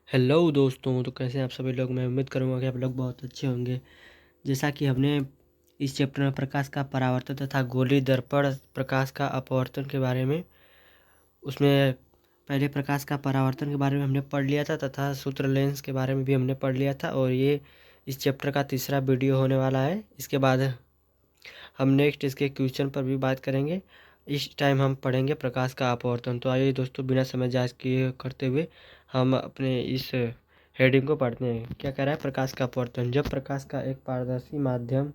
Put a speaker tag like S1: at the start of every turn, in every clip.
S1: Hello दोस्तों, तो कैसे हैं आप सभी लोग। मैं उम्मीद करूंगा कि आप लोग बहुत अच्छे होंगे। जैसा कि हमने इस चैप्टर में प्रकाश का परावर्तन तथा गोलीय दर्पण प्रकाश का अपवर्तन के बारे में उसमें पहले प्रकाश का परावर्तन के बारे में हमने पढ़ लिया था तथा सूत्र लेंस के बारे में भी हमने पढ़ लिया था। और ये इस चैप्टर का तीसरा वीडियो होने वाला है। इसके बाद हम नेक्स्ट इसके क्वेश्चन पर भी बात करेंगे। इस टाइम हम पढ़ेंगे प्रकाश का अपवर्तन। तो आइए दोस्तों, बिना समय जाया किए करते हुए हम अपने इस हेडिंग को पढ़ते हैं। क्या कह रहा है? प्रकाश का अपवर्तन। जब प्रकाश का एक पारदर्शी माध्यम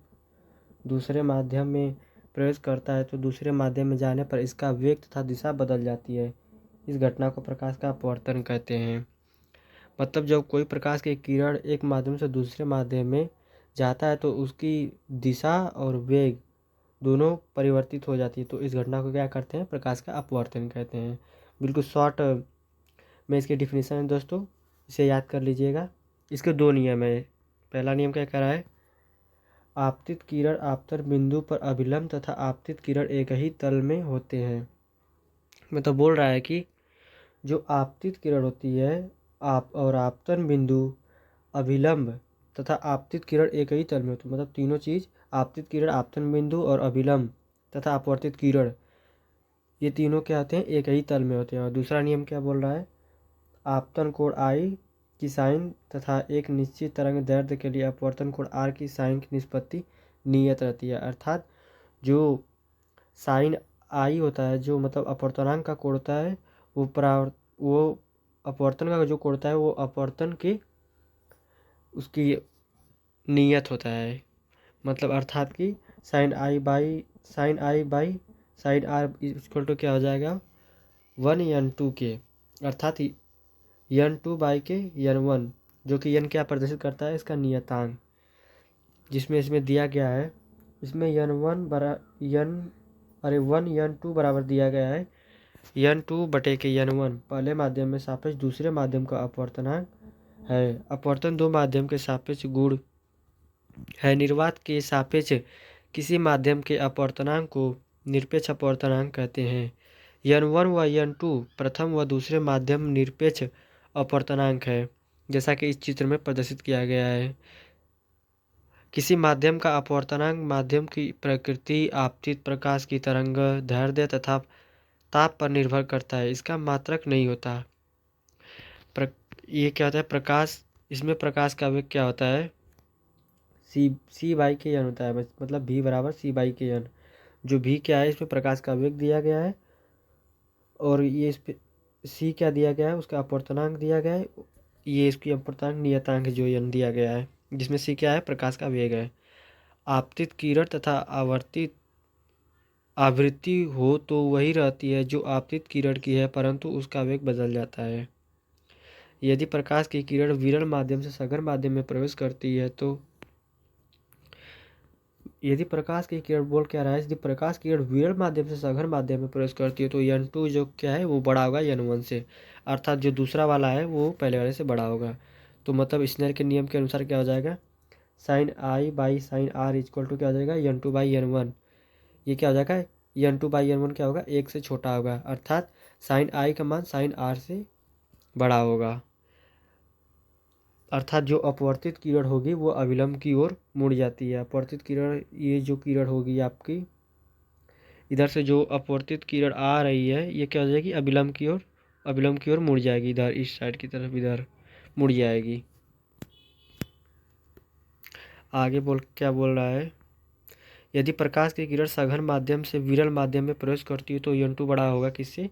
S1: दूसरे माध्यम में प्रवेश करता है तो दूसरे माध्यम में जाने पर इसका वेग तथा दिशा बदल जाती है। इस घटना को प्रकाश का अपवर्तन कहते हैं। मतलब जब कोई प्रकाश की किरण एक माध्यम से दूसरे माध्यम में जाता है तो उसकी दिशा और वेग दोनों परिवर्तित हो जाती है। तो इस घटना को क्या करते हैं? प्रकाश का अपवर्तन कहते हैं। बिल्कुल शॉर्ट में इसकी डिफिनीशन है दोस्तों, इसे याद कर लीजिएगा। इसके दो नियम है। पहला नियम क्या कह रहा है? आपतित किरण आपतन बिंदु पर अभिलंब तथा आपतित किरण एक ही तल में होते हैं। मतलब बोल रहा है कि जो आपतित किरण होती है आप और आपतन बिंदु, अभिलंब तथा आपतित किरण एक ही तल में होती है। मतलब तीनों चीज़, आपतित किरण, आपतन बिंदु और अभिलंब तथा अपवर्तित किरण, ये तीनों क्या होते हैं? एक ही तल में होते हैं। और दूसरा नियम क्या बोल रहा है? आपतन कोण आई की साइन तथा एक निश्चित तरंग दैर्ध्य के लिए अपवर्तन कोण आर की साइन की निष्पत्ति नियत रहती है। अर्थात जो साइन आई होता है, जो मतलब अपवर्तनांक का कोण होता है, वो अपवर्तन का जो कोण होता है वो अपवर्तन के उसकी नियत होता है। मतलब अर्थात कि sine i by sine r equal to क्या हो जाएगा? 1n2 के, अर्थात n2 बाई के n1, जो कि n क्या प्रदर्शित करता है? इसका नियतांक, जिसमें इसमें दिया गया है। इसमें n1 बरा n 1n2 बराबर दिया गया है n2 बटे के n1 पहले माध्यम में सापेक्ष दूसरे माध्यम का अपवर्तनांक है। अपवर्तन दो माध्यम के सापेक्ष गुण है। निर्वात के सापेक्ष किसी माध्यम के अपवर्तनांक को निरपेक्ष अपवर्तनांक कहते हैं। n1 व n2 प्रथम व दूसरे माध्यम निरपेक्ष अपवर्तनांक है, जैसा कि इस चित्र में प्रदर्शित किया गया है। किसी माध्यम का अपवर्तनांक माध्यम की प्रकृति, आपतित प्रकाश की तरंग दैर्ध्य तथा ताप पर निर्भर करता है। इसका मात्रक नहीं होता। ये क्या होता है? प्रकाश, इसमें प्रकाश का वेग क्या होता है? सी बाई के एन होता है। मतलब भी बराबर सी बाई के एन। जो भी क्या है? इसमें प्रकाश का वेग दिया गया है और ये इस पे सी क्या दिया गया है? उसका अपवर्तनांक दिया गया है। ये इसकी अपवर्तनांक नियतांक जो एन दिया गया है, जिसमें सी क्या है? प्रकाश का वेग है। आपतित किरण तथा आवर्तित आवृत्ति हो तो वही रहती है जो आपतित किरण की है, परंतु उसका वेग बदल जाता है। यदि प्रकाश की किरण विरल माध्यम से सघन माध्यम में प्रवेश करती है तो यदि प्रकाश की किरण बोल क्या रहा है? यदि प्रकाश की किरण विरल माध्यम से सघन माध्यम में प्रवेश करती है तो n2 जो क्या है वो बड़ा होगा n1 से। अर्थात जो दूसरा वाला है वो पहले वाले से बड़ा होगा। तो मतलब स्नेल के नियम के अनुसार क्या हो जाएगा? Sine i by sine r equal to क्या हो जाएगा? n2 by n1। ये क्या हो जाएगा? n2 बाई n1 क्या होगा? एक से छोटा होगा। अर्थात साइन आई का मान साइन आर से बड़ा होगा। अर्थात जो अपवर्तित किरण होगी वो अविलंब की ओर मुड़ जाती है। अपवर्तित किरण, ये जो किरण होगी आपकी, इधर से जो अपवर्तित किरण आ रही है ये क्या हो जाएगी? अविलंब की ओर मुड़ जाएगी। इधर इस साइड की तरफ इधर मुड़ जाएगी। आगे क्या बोल रहा है? यदि प्रकाश की किरण सघन माध्यम से विरल माध्यम में प्रवेश करती है तो n2 बड़ा होगा किससे?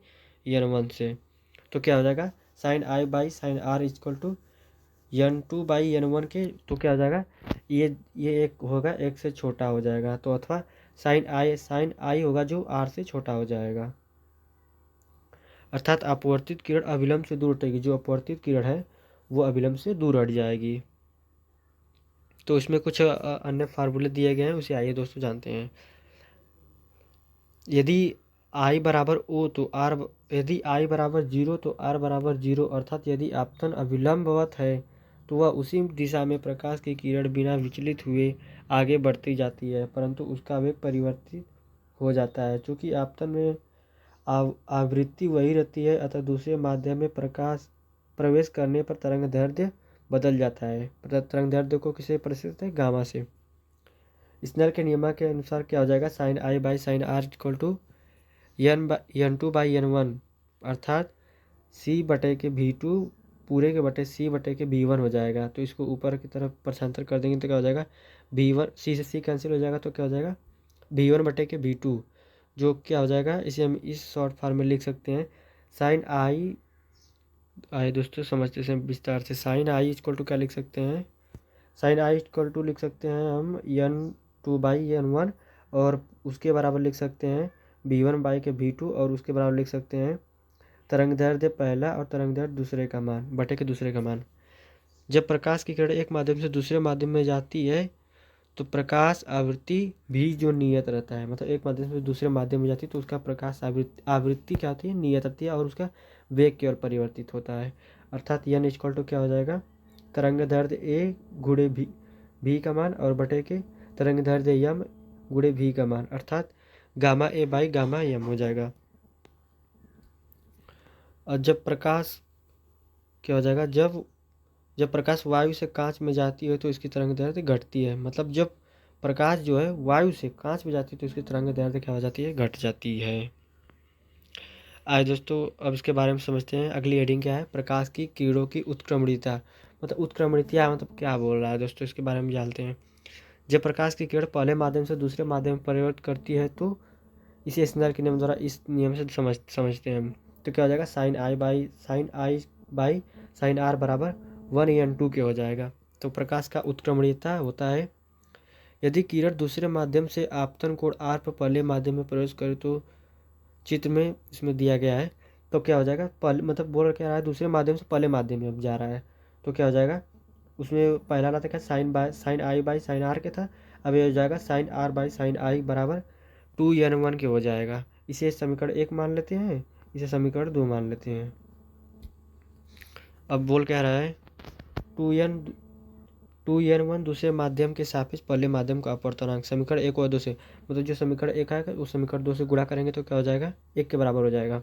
S1: n1 से। तो क्या हो जाएगा? Sine i by sine r equal to n2 by n1 के। तो क्या हो जाएगा? ये एक होगा, एक से छोटा हो जाएगा। तो अथवा साइन आई होगा जो आर से छोटा हो जाएगा। अर्थात अपवर्तित किरण अविलंब से दूर हटेगी। जो अपवर्तित किरण है वो अविलंब से दूर हट जाएगी। तो इसमें कुछ अन्य फार्मूले दिए गए हैं, उसे आइए दोस्तों जानते हैं। यदि आई बराबर ओ तो आर, यदि आई बराबर 0 तो आर बराबर 0। अर्थात यदि आपतन अविलंबवत है तो वह उसी दिशा में प्रकाश की किरण बिना विचलित हुए आगे बढ़ती जाती है, परंतु उसका वेग परिवर्तित हो जाता है। चूँकि आपतन में आवृत्ति वही रहती है, अतः दूसरे माध्यम में प्रकाश प्रवेश करने पर तरंग दैर्ध्य बदल जाता है। तरंग दैर्ध्य को किससे प्रदर्शित है? गामा से। स्नेल के नियम के अनुसार क्या हो जाएगा? Sine i by sine r equal to n2/n1, अर्थात c बटे के v2 पूरे के बटे c बटे के v1 हो जाएगा। तो इसको ऊपर की तरफ प्रशांतर कर देंगे तो क्या हो जाएगा? v1 c से c कैंसिल हो जाएगा तो क्या हो जाएगा? v1 बटे के v2, जो क्या हो जाएगा? इसे हम इस शॉर्ट फॉर्म में लिख सकते हैं साइन आई। आइए दोस्तों समझते हैं विस्तार से। साइन आई इक्वल टू क्या लिख सकते हैं? साइन आई इक्वल टू लिख सकते हैं हम n2/n1, और उसके बराबर लिख सकते हैं v1/v2, और उसके बराबर लिख सकते हैं तरंग दैर्ध्य पहला और तरंग दैर्ध्य दूसरे का मान बटे के दूसरे का मान। जब प्रकाश की किरण एक माध्यम से दूसरे माध्यम में जाती है तो प्रकाश आवृत्ति भी जो नियत रहता है, मतलब एक माध्यम से दूसरे माध्यम में जाती है तो उसका प्रकाश आवृत्ति क्या होती है? नियत रहती है, और उसका वेग की ओर परिवर्तित होता है। अर्थात n इक्वल टू क्या हो जाएगा? तरंग दैर्ध्य a गुणे भी का मान और बटे के तरंग दैर्ध्य m गुणे भी का मान, अर्थात gamma a by gamma m हो जाएगा। और जब प्रकाश क्या हो जाएगा? जब प्रकाश वायु से कांच में जाती है तो इसकी तरंग दैर्ध्य घटती है। मतलब जब प्रकाश जो है वायु से कांच में जाती है तो इसकी तरंग दैर्ध्य क्या हो जाती है? घट जाती है। आइए दोस्तों अब इसके बारे में समझते हैं। अगली हेडिंग क्या है? प्रकाश की किरणों की उत्क्रमणीयता। मतलब उत्क्रमणीयता मतलब क्या बोल रहा है दोस्तों, इसके बारे में जानते हैं। जब प्रकाश की किरण पहले माध्यम से दूसरे माध्यम में परिवर्तित करती है तो इसे स्नेल के नियम द्वारा इस नियम से समझते हैं हम। तो क्या हो जाएगा? Sine i by sine r बराबर 1n2 के हो जाएगा। तो प्रकाश का उत्क्रमणीयता होता है यदि किरण दूसरे माध्यम से आपतन कोण आर पर पहले माध्यम में प्रवेश करे, तो चित्र में इसमें दिया गया है। तो क्या हो जाएगा? पहले मतलब बोल क्या रहा है? दूसरे माध्यम से पहले माध्यम में अब जा रहा है तो क्या हो जाएगा? उसमें पहला वाला था क्या? Sine i by sine r के था। अब ये हो जाएगा sine r by sine i बराबर 2n1 के हो जाएगा। इसे समीकरण 1 मान लेते हैं, इसे समीकरण 2 मान लेते हैं। अब बोल क्या रहा है? 2n1 दूसरे माध्यम के सापेक्ष पहले माध्यम का अपवर्तनांक समीकरण 1 और 2 से, मतलब जो समीकरण 1 आएगा उस समीकरण 2 से गुणा करेंगे तो क्या हो जाएगा? 1 के बराबर हो जाएगा।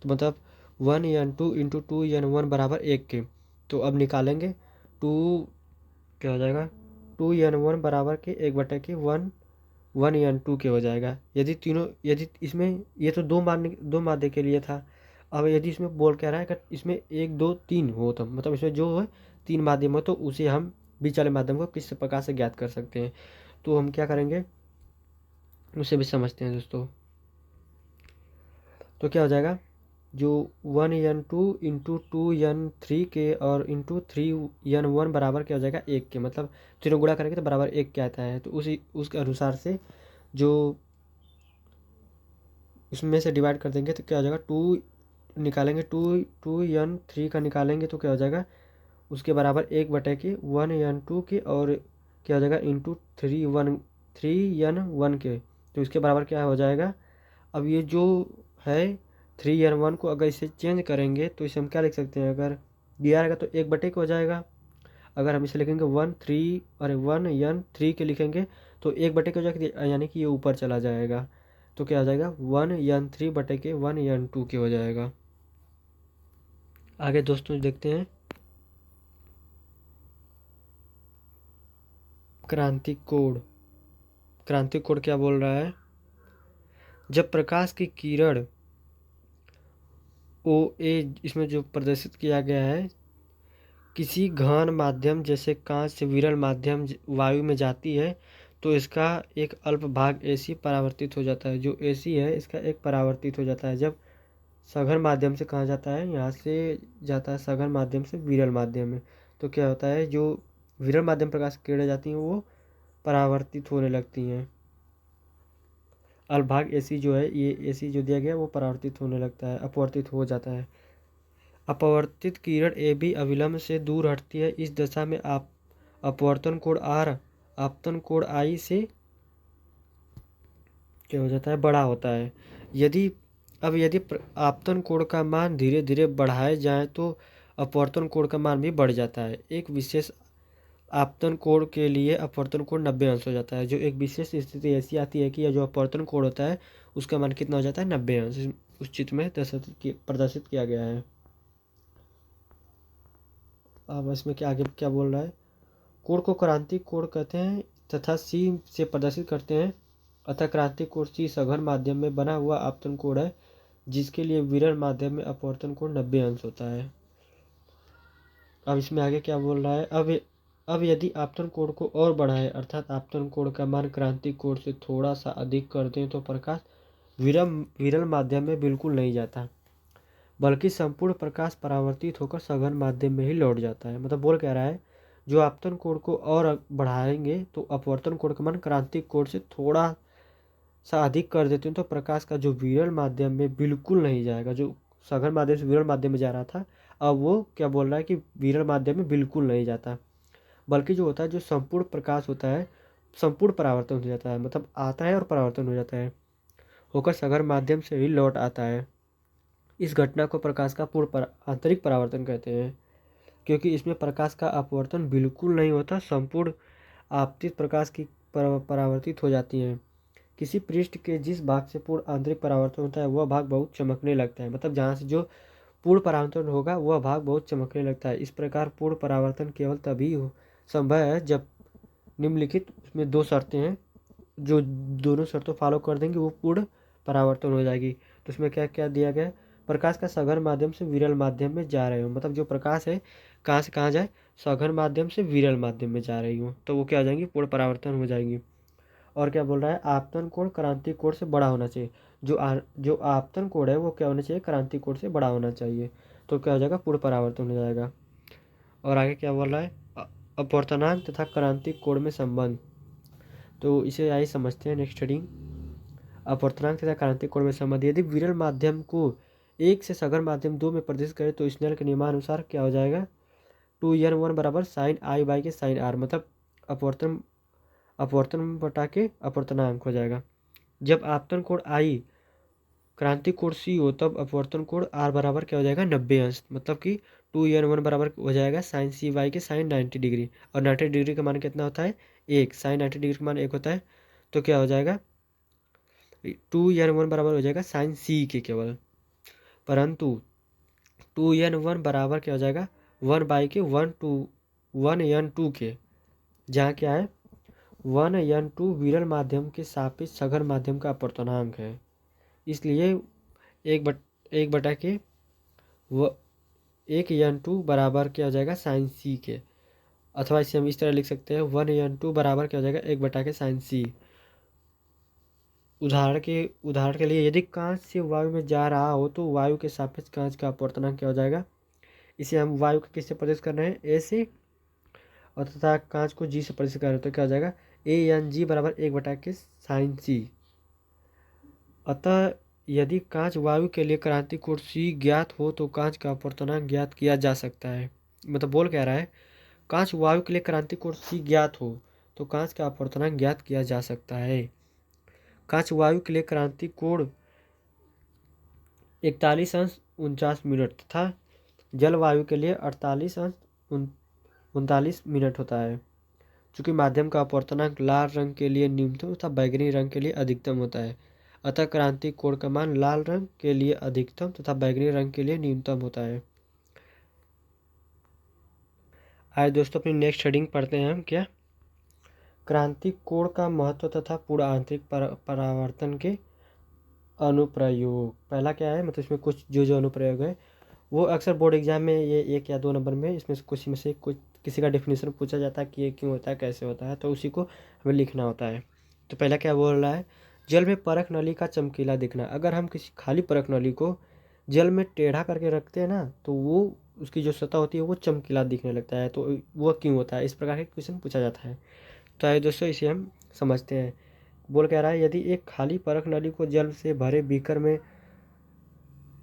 S1: तो मतलब 1n2 इंटू 2n1 बराबर 1 के। तो अब निकालेंगे 2 क्या हो जाएगा? 2n1 बराबर के 1/के 1n2 के हो जाएगा। यदि इसमें ये तो दो मादे के लिए था। अब यदि इसमें बोल क्या रहा है कि इसमें 1 2 3 हो, तो मतलब इसमें जो है 3 माध्यम हो तो उसे हम बीच वाले माध्यम को किस प्रकार से ज्ञात कर सकते हैं। तो हम क्या करेंगे उसे भी समझते हैं दोस्तों। तो क्या हो जाएगा? जो 1n2 इंटू 2n3 के और इंटू 3n1 बराबर क्या हो जाएगा? 1 के। मतलब तीनों गुणा करेंगे तो बराबर 1 के आता है। तो उसके अनुसार से जो उसमें से डिवाइड कर देंगे तो क्या हो जाएगा? 2 निकालेंगे, 2n3 का निकालेंगे तो क्या हो जाएगा? उसके बराबर 1/के 1n2 के और क्या हो जाएगा? इंटू 3n1 के। तो इसके बराबर क्या हो जाएगा? अब ये जो है 3n1 को अगर इसे चेंज करेंगे तो इसे हम क्या लिख सकते हैं? अगर दिया रहेगा तो 1/के हो जाएगा। अगर हम इसे लिखेंगे 1n3 के लिखेंगे तो 1/के हो जाएगा, यानी कि ये ऊपर चला जाएगा। तो क्या हो जाएगा? 1n3/के 1n2 के हो जाएगा। आगे दोस्तों देखते हैं क्रांतिक कोण। क्रांतिक कोण क्या बोल रहा है? जब प्रकाश की किरण OA इसमें जो प्रदर्शित किया गया है किसी घन माध्यम जैसे कांच से विरल माध्यम वायु में जाती है तो इसका एक अल्प भाग AC परावर्तित हो जाता है। जो AC है इसका एक परावर्तित हो जाता है जब सघन माध्यम से कहाँ जाता है? यहाँ से जाता है सघन माध्यम से विरल माध्यम में। तो क्या होता है? जो विरल माध्यम प्रकाश की किरणें जाती हैं वो परावर्तित होने लगती हैं। अल्पभाग AC जो है, ये AC जो दिया गया है वो परावर्तित होने लगता है, अपवर्तित हो जाता है। अपवर्तित किरण AB अविलंब से दूर हटती है। इस दशा में आप अपवर्तन कोण R आपतन कोण I से क्या हो जाता है? बड़ा होता है। यदि आपतन कोण का मान धीरे धीरे बढ़ाए जाए तो अपवर्तन कोण का मान भी बढ़ जाता है। एक विशेष आपतन कोण के लिए अपवर्तन कोण 90 अंश हो जाता है। जो एक विशेष स्थिति ऐसी आती है कि यह जो अपवर्तन कोण होता है उसका मान कितना हो जाता है? 90 अंश। उस चित्र में प्रदर्शित किया गया है। अब इसमें क्या आगे क्या बोल रहा है, कोण को क्रांति कोण कहते हैं तथा सी से प्रदर्शित करते हैं। अतः क्रांति कोण सी सघन माध्यम में बना हुआ आपतन कोण है, जिसके लिए विरल माध्यम में अपवर्तन कोण 90 अंश होता है। अब इसमें आगे क्या बोल रहा है, अब यदि आपतन कोण को और बढ़ाएं अर्थात आपतन कोण का मान क्रांति कोण से थोड़ा सा अधिक कर दें तो प्रकाश विरल माध्यम में बिल्कुल नहीं जाता, बल्कि संपूर्ण प्रकाश परावर्तित होकर सघन माध्यम में ही लौट जाता है। मतलब बोल क्या रहा है, जो आपतन कोण को और बढ़ाएंगे तो अपवर्तन कोण का मान क्रांतिक कोण से थोड़ा सा अधिक कर देते हैं तो प्रकाश का जो विरल माध्यम में बिल्कुल नहीं जाएगा, जो सघन माध्यम से विरल माध्यम में जा रहा था अब वो क्या बोल रहा है कि विरल माध्यम में बिल्कुल नहीं जाता, बल्कि जो होता है जो संपूर्ण प्रकाश होता है संपूर्ण परावर्तन हो जाता है, मतलब आता है और परावर्तन हो जाता है होकर सघन माध्यम से ही लौट आता है। इस घटना को प्रकाश का पूर्ण आंतरिक परावर्तन कहते हैं, क्योंकि इसमें प्रकाश का अपवर्तन बिल्कुल नहीं होता, संपूर्ण आपतित प्रकाश की परावर्तित हो जाती हैं। किसी पृष्ठ के जिस भाग से पूर्ण आंतरिक परावर्तन होता है वह भाग बहुत चमकने लगता है, मतलब जहाँ से जो पूर्ण परावर्तन होगा वह भाग बहुत चमकने लगता है। इस प्रकार पूर्ण परावर्तन केवल तभी संभव है जब निम्नलिखित उसमें 2 शर्तें हैं, जो दोनों शर्तों फॉलो कर देंगे वो पूर्ण परावर्तन हो जाएगी। तो उसमें क्या क्या दिया गया, प्रकाश का सघन माध्यम से विरल माध्यम में जा रहे हो, मतलब जो प्रकाश है कहाँ से कहाँ जाए, सघन माध्यम से विरल माध्यम में जा रही हो तो वो क्या हो जाएंगी, पूर्ण परावर्तन हो जाएंगी। और क्या बोल रहा है, आपतन कोण क्रांति कोण से बड़ा होना चाहिए, जो आपतन कोण है वो क्या होना चाहिए, क्रांति कोण से बड़ा होना चाहिए, तो क्या हो जाएगा, पूर्ण परावर्तन हो जाएगा। और आगे क्या बोल रहा है, अपवर्तनांक तथा क्रांति कोण में संबंध, तो इसे आइए समझते हैं नेक्स्ट हेडिंग। अपवर्तनांक तथा क्रांति कोण में संबंध, यदि विरल माध्यम को 1 से सघन माध्यम 2 में प्रदर्शित करें तो स्नेल के नियमानुसार क्या हो जाएगा, 2n1 बराबर साइन आई बाई के साइन आर, मतलब अपवर्तन बटा के अपवर्तनांक हो जाएगा। जब आपतन कोण आई क्रांति कोण सी हो तब अपवर्तन कोण आर बराबर क्या हो जाएगा, 90 अंश, मतलब कि 2n1 बराबर हो जाएगा साइन सी बाई के साइन 90 डिग्री, और 90 डिग्री का मान कितना होता है, 1, साइन 90 डिग्री का मान 1 होता है, तो क्या हो जाएगा 2n1 बराबर हो जाएगा साइन सी के केवल, परंतु 2n1 बराबर क्या हो जाएगा 1 बाई के 1n2 के, जहाँ क्या है 1n2 विरल माध्यम के सापेक्ष सघन माध्यम का अपवर्तनांक है, इसलिए 1 बटा के 1n2 बराबर क्या हो जाएगा साइन सी के, अथवा इसे हम इस तरह लिख सकते हैं 1n2 बराबर क्या हो जाएगा 1 बटा के साइन सी। उदाहरण के लिए यदि कांच से वायु में जा रहा हो तो वायु के सापेक्ष कांच का अपवर्तनांक क्या हो जाएगा, इसे हम वायु को किससे प्रदर्शित कर रहे हैं, ए से, और तथा कांच को जी से प्रदर्शित कर रहे हैं तो क्या हो जाएगा ANG बराबर 1 बटा के साइन सी। अतः यदि कांच वायु के लिए क्रांति कोण सी ज्ञात हो तो कांच का अपवर्तनांक ज्ञात किया जा सकता है। मतलब बोल क्या रहा है, कांच वायु के लिए क्रांति कोण सी ज्ञात हो तो कांच का अपवर्तनांक ज्ञात किया जा सकता है। कांच वायु के लिए क्रांति कोण 41 अंश 49 मिनट तथा जल वायु के लिए 48 अंश 39 मिनट होता है। चूंकि माध्यम का अपवर्तनांक लाल रंग के लिए न्यूनतम तथा बैगनी रंग के लिए अधिकतम होता है, अतः क्रांति कोण का मान लाल रंग के लिए अधिकतम तथा बैगनी रंग के लिए न्यूनतम होता है। आइए दोस्तों अपनी नेक्स्ट हेडिंग पढ़ते हैं हम, क्या क्रांति कोण का महत्व तथा पूर्ण आंतरिक परावर्तन के अनुप्रयोग। पहला क्या है, मतलब इसमें कुछ जो अनुप्रयोग है वो अक्सर बोर्ड एग्जाम में ये 1 या 2 नंबर में इसमें से कुछ में से कुछ किसी का डेफिनेशन पूछा जाता है कि ये क्यों होता है कैसे होता है, तो उसी को हमें लिखना होता है। तो पहला क्या बोल रहा है, जल में परख नली का चमकीला दिखना। अगर हम किसी खाली परख नली को जल में टेढ़ा करके रखते हैं ना तो वो उसकी जो सतह होती है वो चमकीला दिखने लगता है, तो वो क्यों होता है, इस प्रकार के क्वेश्चन पूछा जाता है। तो आइए दोस्तों इसे हम समझते हैं। बोल कह रहा है, यदि एक खाली परख नली को जल से भरे बीकर में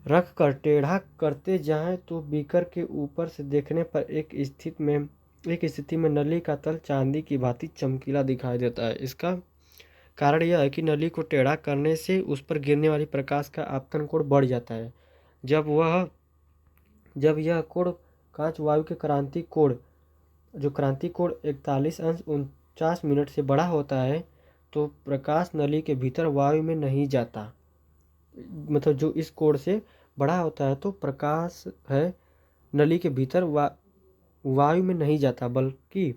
S1: रख कर टेढ़ा करते जाएं तो बीकर के ऊपर से देखने पर एक स्थिति में नली का तल चांदी की भांति चमकीला दिखाई देता है। इसका कारण यह है कि नली को टेढ़ा करने से उस पर गिरने वाली प्रकाश का आपतन कोण बढ़ जाता है। जब यह कोण कांच वायु के क्रांति कोण 41 अंश 49 मिनट से बड़ा होता है तो प्रकाश नली के भीतर वायु में नहीं जाता। मतलब जो इस कोण से बड़ा होता है तो प्रकाश है नली के भीतर वायु में नहीं जाता बल्कि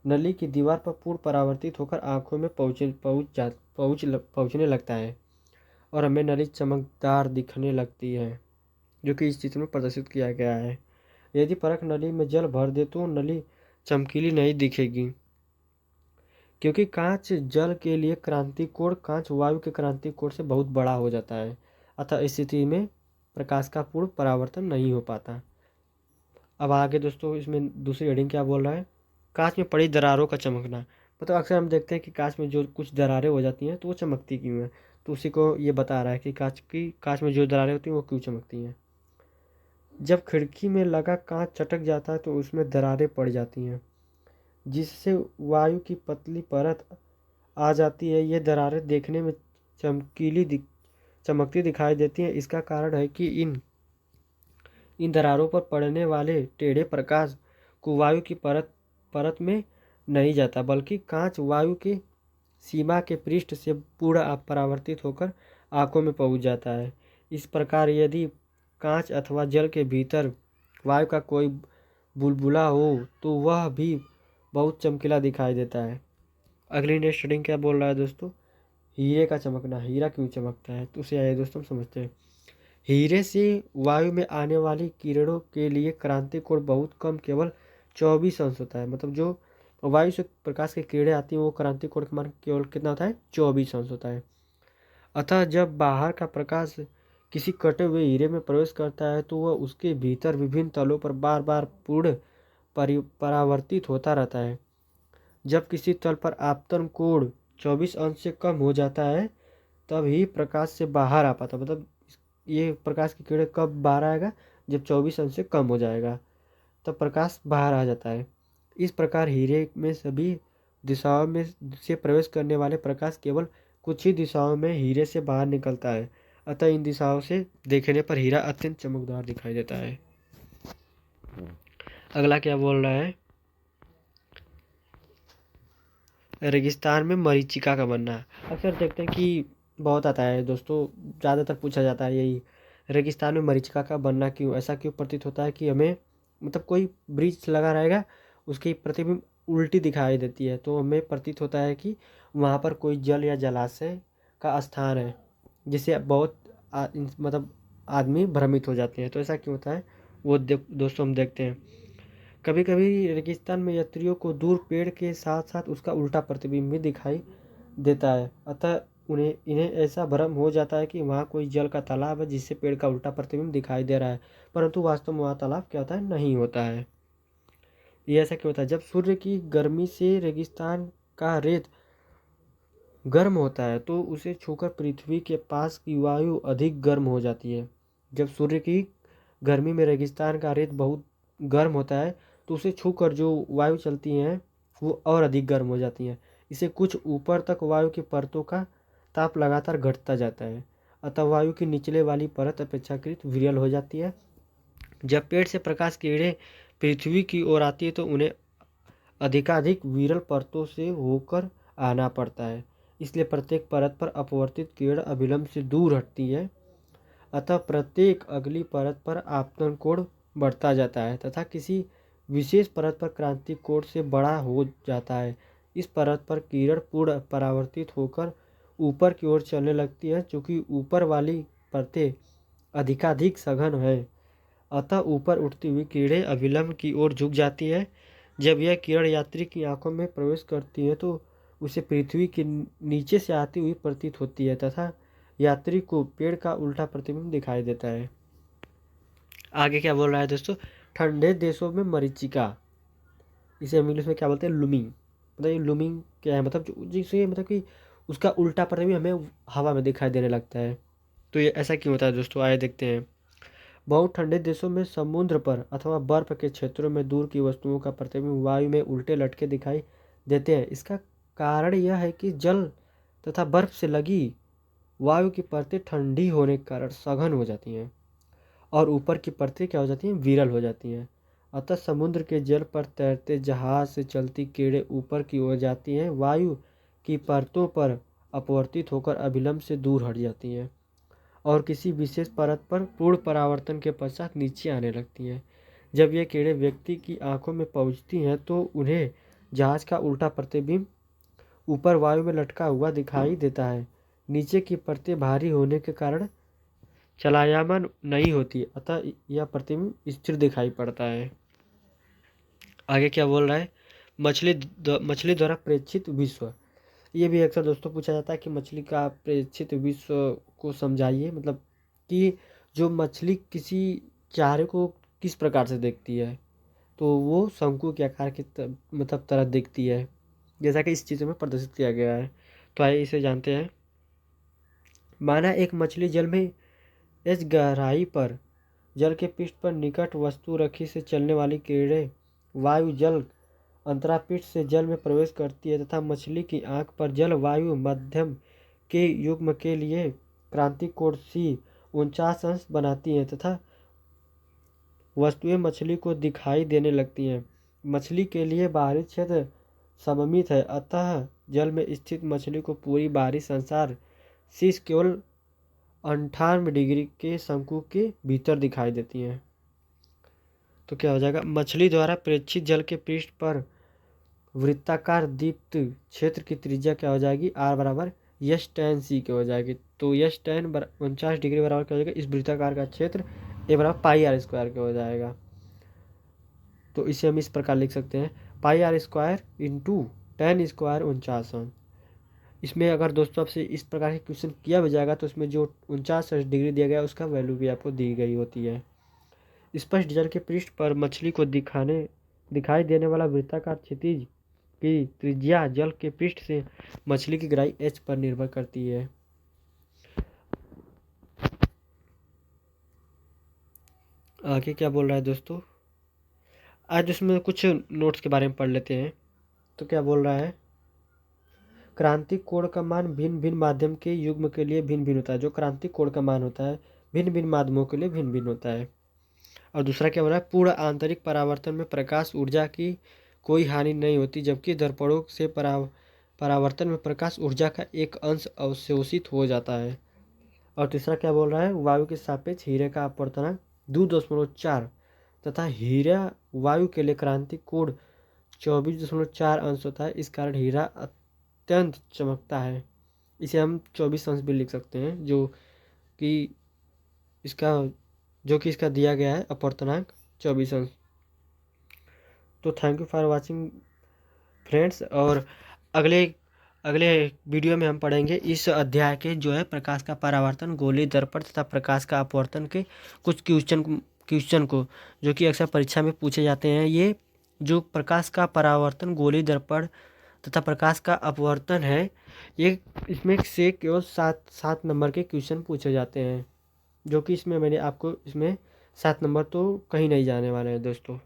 S1: नली की दीवार पर पूर्ण परावर्तित होकर आँखों में पहुँचने लगता है और हमें नली चमकदार दिखने लगती है, जो कि इस चित्र में प्रदर्शित किया गया है। यदि परख नली में जल भर दे तो नली चमकीली नहीं दिखेगी, क्योंकि कांच जल के लिए क्रांति कोण कांच वायु के क्रांति कोण से बहुत बड़ा हो जाता है। अतः इस स्थिति में प्रकाश का पूर्ण परावर्तन नहीं हो पाता। अब आगे दोस्तों इसमें दूसरी हेडिंग क्या बोल रहा है, कांच में पड़ी दरारों का चमकना। मतलब अक्सर हम देखते हैं कि कांच में जो कुछ दरारें हो जाती हैं तो वो चमकती क्यों है, तो उसी को ये बता रहा है कि कांच में जो दरारें होती हैं वो क्यों चमकती हैं। जब खिड़की में लगा कांच चटक जाता है तो उसमें दरारें पड़ जाती हैं, जिससे वायु की पतली परत आ जाती है। ये दरारें देखने में चमकती दिखाई देती हैं। इसका कारण है कि इन दरारों पर पड़ने वाले टेढ़े प्रकाश को वायु की परत में नहीं जाता, बल्कि कांच वायु के सीमा के पृष्ठ से पूरा परावर्तित होकर आंखों में पहुंच जाता है। इस प्रकार यदि कांच अथवा जल के भीतर वायु का कोई बुलबुला हो तो वह भी बहुत चमकीला दिखाई देता है। अगली नेक्स्ट हेडिंग क्या बोल रहा है दोस्तों, हीरे का चमकना। हीरा क्यों चमकता है, तो उसे आइए दोस्तों समझते हैं। हीरे से वायु में आने वाली किरणों के लिए क्रांति कोण बहुत कम, केवल 24 अंश होता है। मतलब जो वायु से प्रकाश की किरणें आती हैं वो क्रांति कोण का मान केवल कितना होता है, 24 अंश होता है। अतः जब बाहर का प्रकाश किसी कटे हुए हीरे में प्रवेश करता है तो वह उसके भीतर विभिन्न तलों पर बार बार पूर्ण परावर्तित होता रहता है। जब किसी तल पर आपतन कोण 24 अंश से कम हो जाता है तब ही प्रकाश से बाहर आ पाता। मतलब ये प्रकाश की किरण कब बाहर आएगा, जब 24 अंश से कम हो जाएगा तब प्रकाश बाहर आ जाता है। इस प्रकार हीरे में सभी दिशाओं में से प्रवेश करने वाले प्रकाश केवल कुछ ही दिशाओं में हीरे से बाहर निकलता है। अतः इन दिशाओं से देखने पर हीरा अत्यंत चमकदार दिखाई देता है। अगला क्या बोल रहा है, रेगिस्तान में मरीचिका का बनना। अक्सर देखते हैं कि बहुत आता है दोस्तों, ज़्यादातर पूछा जाता है यही, रेगिस्तान में मरीचिका का बनना क्यों, ऐसा क्यों प्रतीत होता है कि हमें मतलब कोई ब्रिज लगा रहेगा उसकी प्रतिबिंब उल्टी दिखाई देती है तो हमें प्रतीत होता है कि वहाँ पर कोई जल या जलाशय का स्थान है, जिससे बहुत मतलब आदमी भ्रमित हो जाते हैं। तो ऐसा क्यों होता है वो दोस्तों हम देखते हैं। कभी कभी रेगिस्तान में यात्रियों को दूर पेड़ के साथ साथ उसका उल्टा प्रतिबिंब भी दिखाई देता है। अतः इन्हें ऐसा भ्रम हो जाता है कि वहाँ कोई जल का तालाब है जिससे पेड़ का उल्टा प्रतिबिंब दिखाई दे रहा है, परंतु वास्तव में वहाँ तालाब क्या होता है, नहीं होता है। ये ऐसा क्यों होता है, जब सूर्य की गर्मी से रेगिस्तान का रेत गर्म होता है तो उसे छूकर पृथ्वी के पास की वायु अधिक गर्म हो जाती है। जब सूर्य की गर्मी में रेगिस्तान का रेत बहुत गर्म होता है तो उसे छूकर जो वायु चलती हैं वो और अधिक गर्म हो जाती हैं। इसे कुछ ऊपर तक वायु की परतों का ताप लगातार घटता जाता है। अतः वायु की निचले वाली परत अपेक्षाकृत विरल हो जाती है। जब पेड़ से प्रकाश किरणें पृथ्वी की ओर आती है तो उन्हें अधिकाधिक विरल परतों से होकर आना पड़ता है, इसलिए प्रत्येक परत पर अपवर्तित किरण अभिलंब से दूर हटती है। अतः प्रत्येक अगली परत पर आपतन कोण बढ़ता जाता है तथा किसी विशेष परत पर क्रांति कोण से बड़ा हो जाता है। इस परत पर किरण पूर्ण परावर्तित होकर ऊपर की ओर चलने लगती है, चूँकि ऊपर वाली परतें अधिकाधिक सघन है। अतः ऊपर उठती हुई किरणें अभिलंब की ओर झुक जाती है। जब यह किरण यात्री की आंखों में प्रवेश करती है तो उसे पृथ्वी के नीचे से आती हुई प्रतीत होती है तथा यात्री को पेड़ का उल्टा प्रतिबिंब दिखाई देता है। आगे क्या बोल रहा है दोस्तों, ठंडे देशों में मरीचिका, इसे हम इंग्लिश में क्या बोलते हैं, लूमिंग। मतलब ये लूमिंग क्या है, मतलब जिससे मतलब कि उसका उल्टा प्रतिबिंब हमें हवा में दिखाई देने लगता है। तो ये ऐसा क्यों होता है दोस्तों, आइए देखते हैं। बहुत ठंडे देशों में समुद्र पर अथवा बर्फ के क्षेत्रों में दूर की वस्तुओं का प्रतिबिंब वायु में उल्टे लटके दिखाई देते हैं। इसका कारण यह है कि जल तथा बर्फ से लगी वायु की परतें ठंडी होने के कारण सघन हो जाती हैं और ऊपर की परतें क्या हो जाती हैं, विरल हो जाती हैं। अतः समुद्र के जल पर तैरते जहाज से चलती किरणें ऊपर की ओर जाती हैं, वायु की परतों पर अपवर्तित होकर अभिलंब से दूर हट जाती हैं और किसी विशेष परत पर पूर्ण परावर्तन के पश्चात नीचे आने लगती हैं। जब ये किरणें व्यक्ति की आंखों में पहुंचती हैं तो उन्हें जहाज का उल्टा प्रतिबिंब ऊपर वायु में लटका हुआ दिखाई देता है। नीचे की परतें भारी होने के कारण चलायमान नहीं होती, अतः यह प्रतिबिंब स्थिर दिखाई पड़ता है। आगे क्या बोल रहा है, मछली द्वारा प्रेक्षित विश्व। ये भी अक्सर दोस्तों पूछा जाता है कि मछली का प्रेक्षित विश्व को समझाइए, मतलब कि जो मछली किसी चारे को किस प्रकार से देखती है, तो वो शंकु के आकार की मतलब तरह दिखती है, जैसा कि इस चित्र में प्रदर्शित किया गया है। तो आइए इसे जानते हैं। माना एक मछली जल में इस गहराई पर जल के पृष्ठ पर निकट वस्तु रखी से चलने वाली किरणें वायु जल अंतरापीठ से जल में प्रवेश करती है तथा मछली की आंख पर जल वायु मध्यम के युग्म के लिए क्रांति कोण सी 49 अंश बनाती हैं तथा वस्तुएं मछली को दिखाई देने लगती हैं। मछली के लिए बाहरी क्षेत्र सममित है, अतः जल में स्थित मछली को पूरी बाहरी संसार शीर्ष केवल 98 डिग्री के शंकु के भीतर दिखाई देती हैं। तो क्या हो जाएगा, मछली द्वारा प्रेक्षित जल के पृष्ठ पर वृत्ताकार दीप्त क्षेत्र की त्रिज्या क्या हो जाएगी, आर बराबर यश tan सी के हो जाएगी। तो यश tan 49 डिग्री बराबर क्या हो जाएगा, इस वृत्ताकार का क्षेत्र ए बराबर पाई आर स्क्वायर के हो जाएगा। तो इसे हम इस प्रकार लिख सकते हैं, pi R square into tan square 49। इसमें अगर दोस्तों आपसे इस प्रकार के क्वेश्चन किया भी जाएगा तो इसमें जो 49 डिग्री दिया गया है उसका वैल्यू भी आपको दी गई होती है। स्पष्ट जल के पृष्ठ पर मछली को दिखाई देने वाला वृत्ताकार क्षितिज की त्रिज्या जल के पृष्ठ से मछली की गहराई h पर निर्भर करती है। आगे क्या बोल रहा है दोस्तों, आज इसमें कुछ नोट्स के बारे में पढ़ लेते हैं। तो क्या बोल रहा है, क्रांतिक कोण का मान भिन्न भिन्न माध्यम के युग्म के लिए भिन्न भिन्न होता है। जो क्रांतिक कोण का मान होता है भिन्न भिन्न माध्यमों के लिए भिन्न भिन्न होता है। और दूसरा क्या बोल रहा है, पूर्ण आंतरिक परावर्तन में प्रकाश ऊर्जा की कोई हानि नहीं होती, जबकि दर्पणों से परावर्तन में प्रकाश ऊर्जा का एक अंश अवशोषित हो जाता है। और तीसरा क्या बोल रहा है, वायु के सापेक्ष हीरे का अपवर्तनांक 2.4 तथा हीरा वायु के लिए क्रांतिक कोण 24.4 अंश होता है। इस कारण हीरा अत्यंत चमकता है। इसे हम 24 अंश भी लिख सकते हैं, जो कि इसका दिया गया है अपवर्तनांक 24 अंश। तो thank you for watching friends, और अगले वीडियो में हम पढ़ेंगे इस अध्याय के जो है प्रकाश का परावर्तन, गोलीय दर्पण तथा प्रकाश का अपवर्तन के कुछ क्वेश्चन को जो कि अक्सर परीक्षा में पूछे जाते हैं। ये जो प्रकाश का परावर्तन, गोलीय दर्पण तथा प्रकाश का अपवर्तन है, ये इसमें से केवल 7 नंबर के क्वेश्चन पूछे जाते हैं, जो कि इसमें मैंने आपको इसमें 7 नंबर तो कहीं नहीं जाने वाले हैं दोस्तों।